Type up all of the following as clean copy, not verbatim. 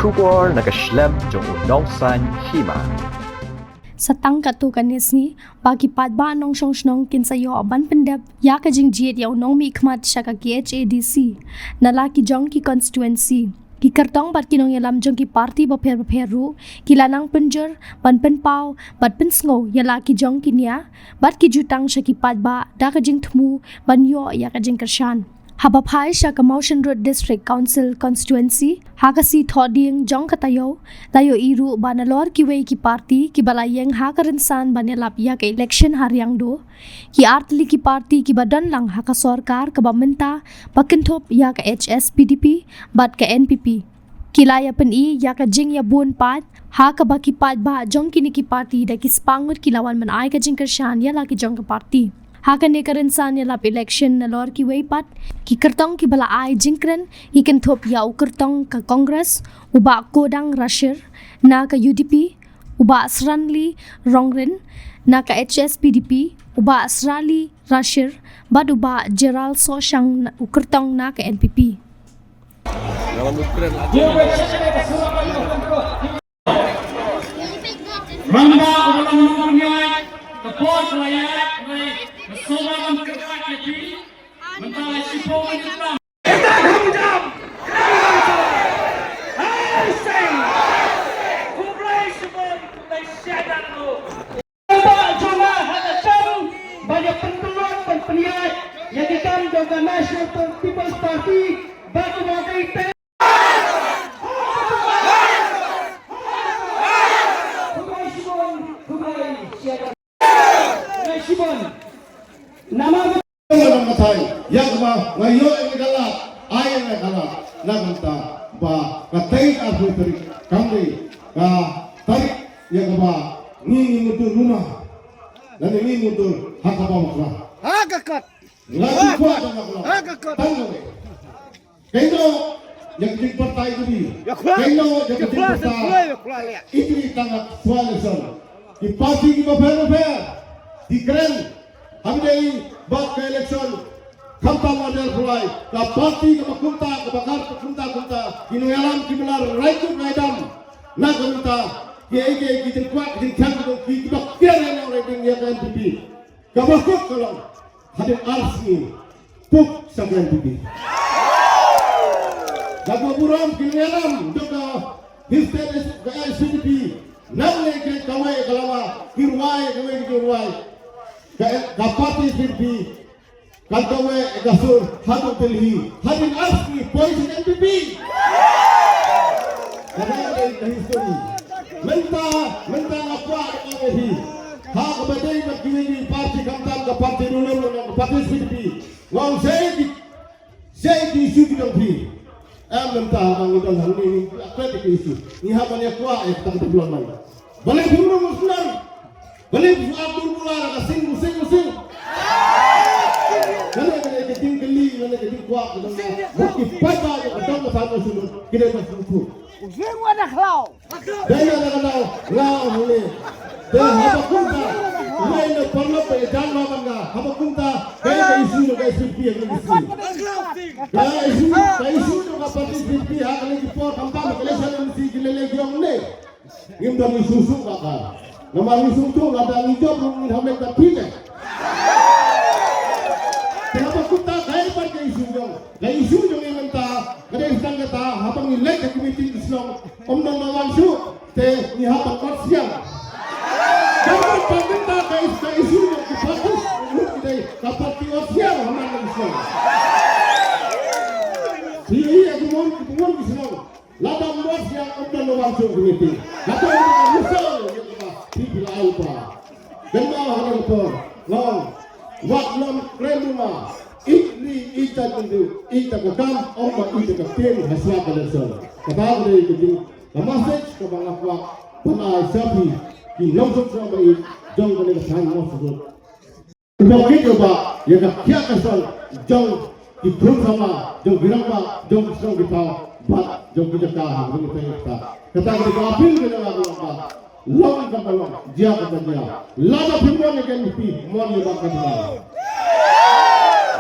Shubor nakaslem jong unongsan hima. Sa tangkat tu kanis ni, bagi padba nong song kinsayo aban pendap, ya kajing jiet yaw nong mi ikmat siya ka KHADC, nalaki jong ki constituency. Ki kartong bat kinong yalam jong ki party baper-baperu, kilanang penjer, ban penpau, bat pensngo yalaki jong kinia, bat ki jutang siya ki padba, da kajing temu, ban yo ya kajing kersyan. Habapai siya ka Motion Road District Council Constituency, hakasi thoding jong katayo, tayo iru banalor kiway ki party, ki balayeng hakarinsan banelap ya ka election haryang do, ki artli ki party ki badan lang haka sorkar ka bamenta, pakintop ya ka HSPDP, bat ka NPP. Kilaya pen i ya ka jing ya bun pat, haka baki pat ba jong kini ki party da ki spangut kilawan man ay ka jing kersyan ya laki jong ka party. Hakan ni karinsan ya lap election na lor ki waypat, ki kertong ki bala ay jingkren, ikan thop ya kertong ka Congress, uba kodang Rashir, na ka UDP, uba asranli Rongren, na ka HSPDP, uba asrali Rashir, bad uba Gerald Sosyang kertong na ka NPP. Mamba ulang-ulangnya kepos layak kesorangan kerja lagi mentara sipong Islam. Kita hujam. Hai sing. Kublai sebab kublai syadan lu. Cuma ada tahu banyak pengeluar dan peniat yang kita dengan National People's Party bagi nama matay yagma ngayo ang gala ay ang gala naganta ba katay afutri kamri ka tarik yagma ni mutul rumah dan ni mutul hakaba makra Hagakat. lagi kuat makra Hagakat. tango kayo yang dipertai ini kayo yang dipertai itu tangat coalition di parti ki baper di keren hamdai bak ke election kampa model fulai ka parti ka makunta ka bakar kunta kinoyalam kimelar raiku naidam na kunta ki ege ki kuat ki kan ki bak kere na rating ya kan pipi ka bakuk kalau hadin arsi puk sa kan pipi lagu buram kinoyalam doka histeris ka LCDP nang ne ke kawai kalawa kirwai kirwai ka parti sirpi kantawe gasur hadu telhi hadin aski poison NPP kada ka history menta apa ini ha ka badai ka kini parti kamtan ka parti dulu ka parti sirpi wang sei di isu bidang pi menta ang udang hani apa isu ni ha banya kwa tak terbulan mai balik dulu muslim balik Abdul Mular kasing musing kana kana keting geli kana keting kuat kana bukti pada yang betul sama sunut kita masuk Using wadah klau. daya kalau lau hole dah haba kunta lain na perlu pe jangan bangga haba kunta kaya isu no kaya isu yang isu kaya isu no ka parti sirpi ha kali di por kampang election mesti gilele giong ne ngim dami susu ka nama isu tu ada hidup belum hamil tapi kan kenapa kita kaya parti isu dong kaya isu dong yang mentah kada isang kata habang nilai ke komite Islam omnong mawansu te ni habang korsiang kalau kita kaya isu dong kipatus kita kapati korsiang hamang Islam ini aku mau Islam ladang korsiang omnong mawansu komite kata orang musal bila alpa ganda halang po long wak nam kremuma ikli ita kundu ita ko kam omba ita ka tem hasla kalason kabag de kiti ka message ka bang akwa pana sabi ki longso sa ba i jong ko le sang mo so bakit ko ba ya ka kya ka sol jong ki thum sama jong birang ba jong song ki pa ba jong ki ka ha jong ki ta kata ko ka apil ke na ba lawan ka balong dia ka dia lada phimon ke ni pi mon ni ba ka dia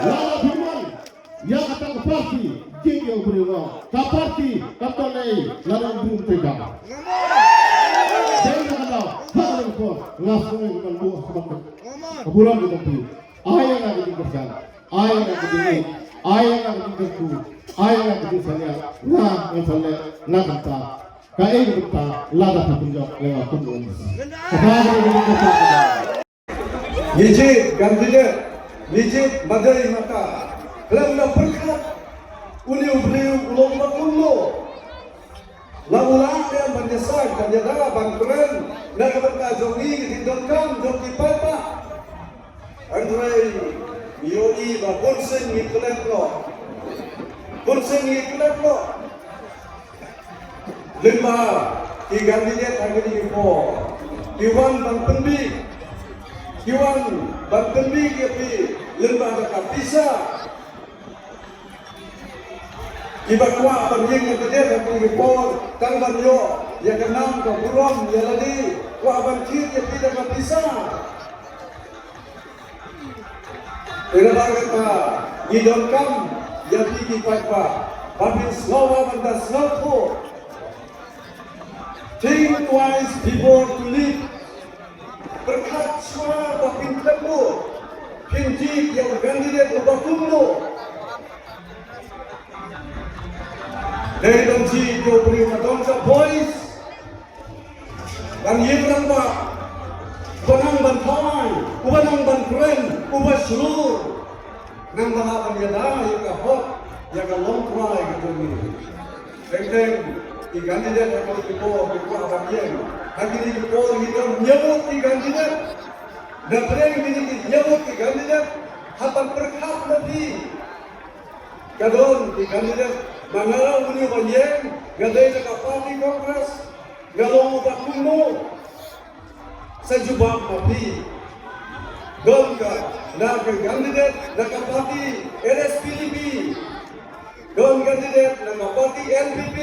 lada phimon ya kata parti jing yo brewa ka parti ka to le lalu belum pegang. Saya kenal, hal pun langsung dengan buah sebagai kebulan di tepi. Ayah nak dikerjakan, ayah nak dikerjakan, ayah nak dikerjakan, ayah nak dikerjakan. Nah, misalnya nak kita, kaya kita lada petunjuk lewat tumbuhan. Sekarang ini kita. Yijit gantinya, yijit madai mata. Kerana berkat uliu-uliu ulung bakulo. Lamulah yang menyesal penjara bangkren nak berkajongi ditindongkan joki papa. Andrei yoi ba bonsen ngiklet lo. Bonsen ngiklet lo. Lima tiga minit hari ini po. Iwan bang pendi. Iwan bang pendi kepi lima dekat bisa. Iba kuat penting yang kedua yang dipor kang banyo yang kenam ke buron yang lagi kuat banjir yang tidak bisa. Dengan kata hidupkan yang tinggi papa, tapi slow benda slow. Think twice before to live. Berkat suara tapi temu, pinjik yang kandidat ubah kumlo. Dari donji ko prima donja boys dan yebrang ba banang bantawan ubanang banfren ubah seluruh nang malapan yada yang hot yang long cry gitu ni teng ikan dia kalau kita abang yang lagi ni kita hidup nyamuk ikan dia dan perang ini nyamuk ikan dia hapan berkat lebih kadon ikan dia Mangalau uni banyak, gadai nak parti kongres, galau tak kuno, sejubah parti, donka nak kandidat nak parti LSPDP, don kandidat nak parti NPP,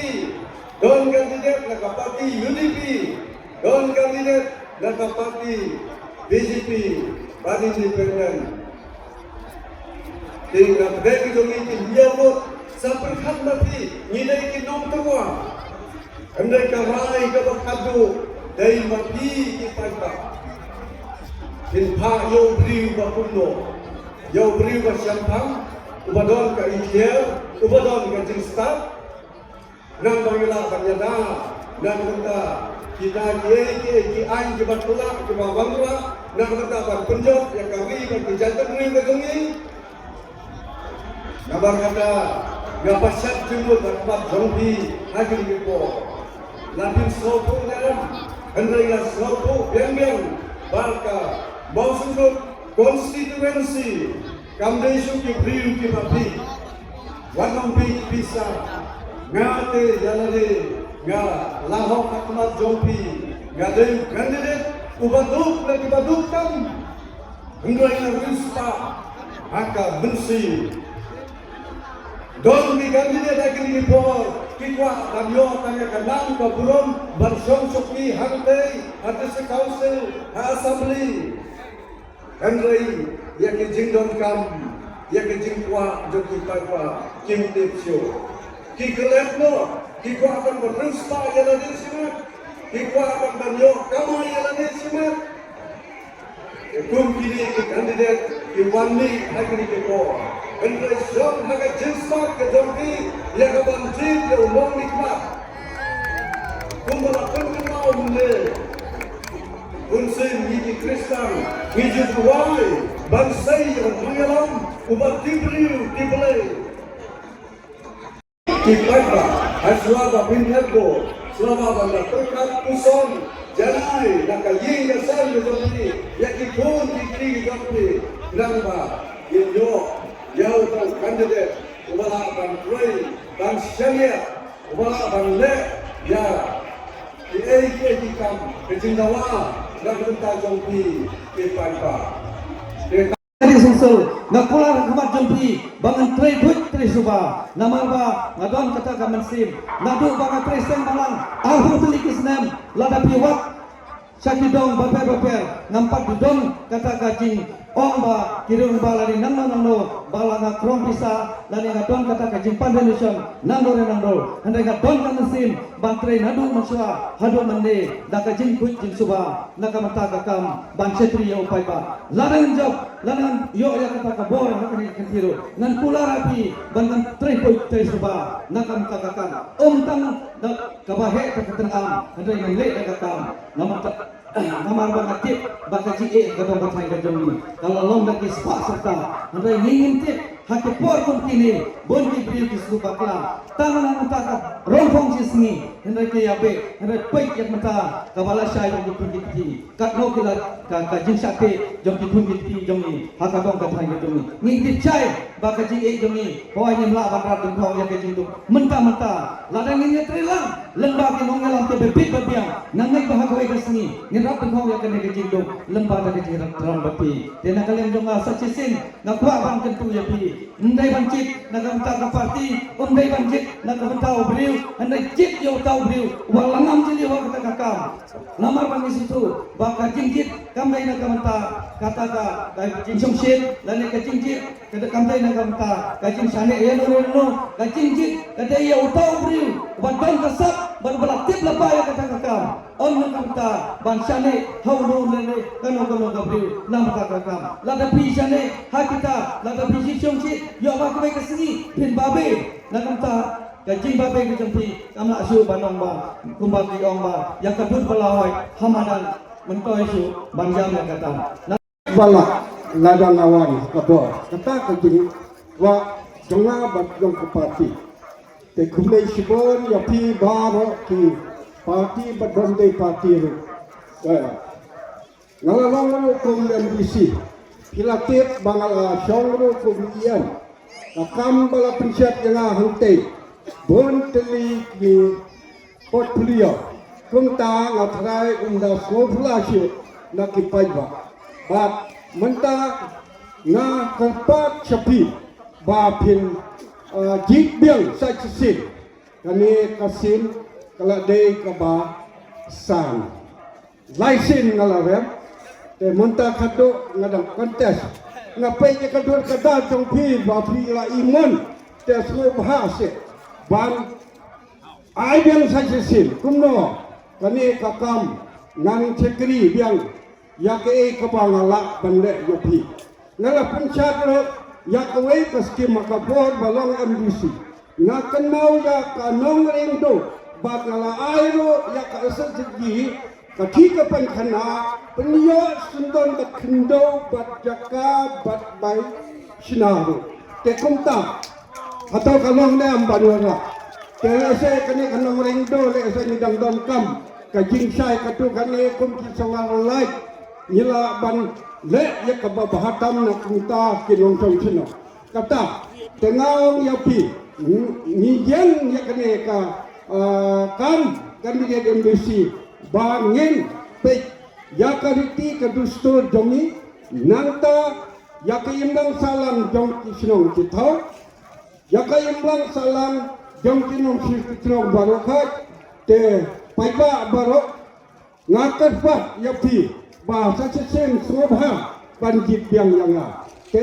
don kandidat nak parti UDP, don kandidat nak parti BJP, Parti Independen. Tinggal bagi jogi nyamuk. Sampai kan nanti nilai kinom tua, andai karai kebakadu dari mati kita. Inpa yo beri bakuno, yo beri basyampang, ubadon ke India, ubadon ke Jinstat, nang bangla banyada, nang kita ki ain ke batula ke bangla, nang kita ban penjot yang kami ke jantan ring ke dungi. Nabar kata Gapasyat jumbo dapat jombi lagi di po. Lapin slopo dalam, hendak slopo biang barca, bau sungguh konstituensi, kamdesu ki priu ki papi, wanong pi bisa, ngate jalade, ngah lahok akmat jombi, ngade kandidat ubaduk lagi badukkan, hendak ruspa, maka bensi. Don di kandidat lagi di bawah kita kami tanya kenal keburon bersong soki hantai atas council assembly Henry yang jingdon kam yang jingkwa joki papa kim tipsyo ki kelepno ki kwa akan beruspa jalan di sini ki kwa akan banyo kamu jalan di sini kini kandidat ki wani lagi di bawah Henry John haga jinsmak ke jombi yang kebanjir yang umum nikmat kumpulkan kenal mulai unsin hiji Kristen hiji tuai bansai yang mengalam ubat diberi Kipaipa aswaba pinhatko selama banda terkat kuson janai nakaying gasan ke jombi yakipun dikri jombi nangba inyo Yau tahu kandidat, ubah bang Troy, bang Syariah, ubah bang Le, ya, di kam, kejindawa, nak bentar jombi, Kipaipa. Dari susul, nak pulang kemat jombi, bangun Troy duit Trisuba, nama ba, ngadon kata kamansim, nadu bangun Triseng malang, ahu telikis nem, lada piwat, syakidong baper, nampak dudong kata kacing, ong ba kirung ba lari nangno bala nga krong bisa lari nga don kata ka jimpan denusion nangdo handai nga don ka mesin bantre nadu masua hadu mande da ka jing kuit jing suba na ka mata ka kam ban setri yo pai ba laran job laran yo ya kata ka bor ha kani kentiro nan pula rapi ban nan tre kuit tre suba na ka mata ka kam tang da ka bahe ka ketengam handai nga le ka kam namata kamar bangatip bakaji gadong batai gadong kalau long lagi spa serta nanti ingin tip hati por kini bonti beri kisru bakla tangan mata rompong sisni nanti kiabe nanti baik yang mata kabala syai yang dipungkiti kat no kila kajin sakti jom dipungkiti jom ni hakadong batai gadong ni ngintip syai bakaji jom ni kau hanya melawan ratun kau yang kajin tu mentah ladang ini terhilang lembah kinong ngelam ke bebit babiang nangai bahagawai kesini nirap kau yang kena kajin tu lembah dah kajin terang bapi dan nak kalian jom asa cisin nak kuat bang kentu ya pi ndai bancit nak minta ke parti ndai bancit nak minta beliau ndai cit yo tahu beliau walangam jeli wa kata kakam lamar bang situ baka jingkit kamai nak minta kata ka kajin somsit lan kajin cit kada kamai nak minta kajin sane ya no kajin cit kada ya tahu beliau wadon kasap berbalaktip lepa ya kata kakam on nak minta ban sane hau no lele kano gabriu nam kata kakam lada pi sane hakita lada pi somsit yo ba ke kesini pin babe nak minta kajing babe ke jampi kamla asu banong ba kumbaki ong ba yang kabut pelawai hamadan mentoi su banjam yang kata bala ladang awan kabor kata kajing wa jonga bat jong ke parti te kumlei sibon ya pi baro ki parti bat bonde parti ru ngalalong ko MBC pilatip bangal syongru ko ian kakam bala prinsip yang hante bon teli ki portfolio kumta ngatrai unda soflasio nakipaiba bat menta nga kompak sapi ba pin jik biang saksisin kani kasin kala dei kaba san laisin ngalarem te menta kado ngadang kontes ngapai je kador kada tong pi ba pi la imun te slo bahase ban ai biang saksisin kumno kani kakam nang cekri biang yake kabangala bande yopi ngala punchat ro yakwe kaski makapor balong MBC ngakan mau ya kanong ringdo bak ngala airo yak asegi katika pankhana penyo sundon bakhindo bat jaka bat bai sinaru te kumta atau kanong ne ambanura te se kani kanong ringdo le se ni dangdon kam kajing sai katu kani kum kisangar lai nila ban le ya kababahatam na kunta kinong song sino kata tengau yapi ni yen ya kene ka kam kandidat MBC bangin pe ya kariti kadustur jomi nanta ya kayimlang salam jong kisinong kitau ya kayimlang salam jong kinong kisinong barokat te paiba barok ngakat yapi bahasa sesen sobha banjit yang te